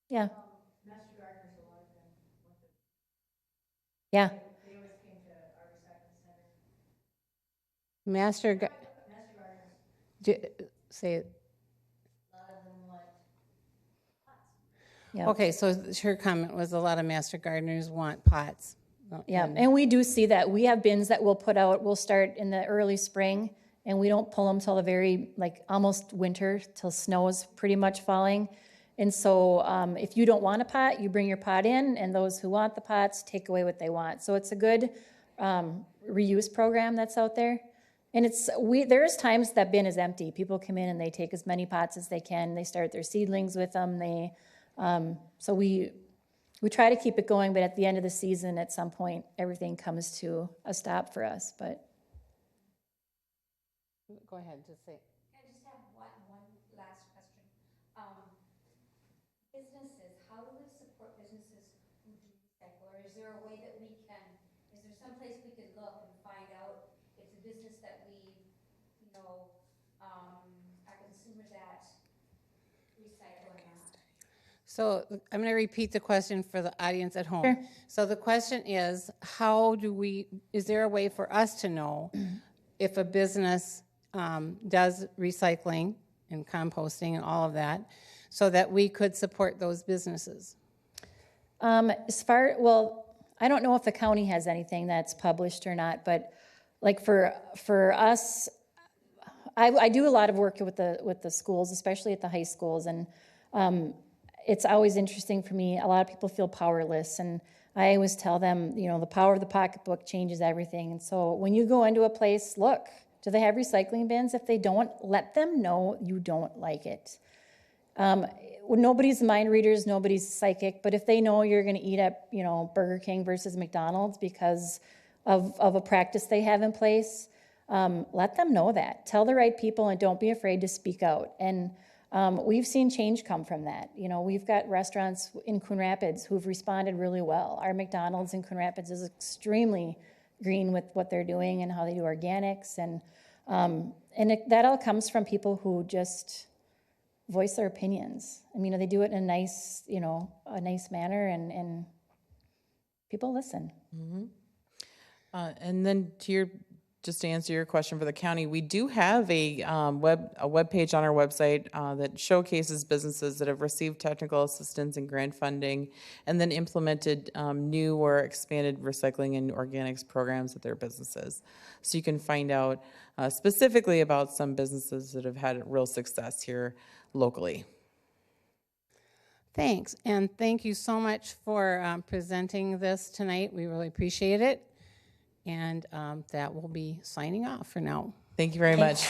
Yeah. Yeah. Master say it. Yep. Okay, so her comment was a lot of master gardeners want pots. Yeah, and we do see that. We have bins that we'll put out. We'll start in the early spring, and we don't pull them till the very, almost winter, till snow is pretty much falling. And so if you don't want a pot, you bring your pot in, and those who want the pots take away what they want. So it's a good reuse program that's out there. And there's times that bin is empty. People come in and they take as many pots as they can. They start their seedlings with them. So we try to keep it going, but at the end of the season, at some point, everything comes to a stop for us. But go ahead, just say. I just have one last question. Businesses, how do we support businesses who do recycle? Or is there a way that is there some place we could look and find out if the business that we, are consumers at recycle or not? So I'm going to repeat the question for the audience at home. Sure. So the question is, is there a way for us to know if a business does recycling and composting and all of that, so that we could support those businesses? I don't know if the county has anything that's published or not, but for us, I do a lot of work with the schools, especially at the high schools, and it's always interesting for me. A lot of people feel powerless, and I always tell them, the power of the pocketbook changes everything. And so when you go into a place, look, do they have recycling bins? If they don't, let them know you don't like it. Nobody's mind readers, nobody's psychic, but if they know you're going to eat at, Burger King versus McDonald's because of a practice they have in place, let them know that. Tell the right people and don't be afraid to speak out. And we've seen change come from that. We've got restaurants in Coon Rapids who've responded really well. Our McDonald's in Coon Rapids is extremely green with what they're doing and how they do organics. And that all comes from people who just voice their opinions. They do it in a nice manner, and people listen. Mm-hmm. And then just to answer your question for the county, we do have a web page on our website that showcases businesses that have received technical assistance and grant funding, and then implemented new or expanded recycling and organics programs at their businesses. So you can find out specifically about some businesses that have had real success here locally. Thanks, and thank you so much for presenting this tonight. We really appreciate it. And that will be signing off for now. Thank you very much.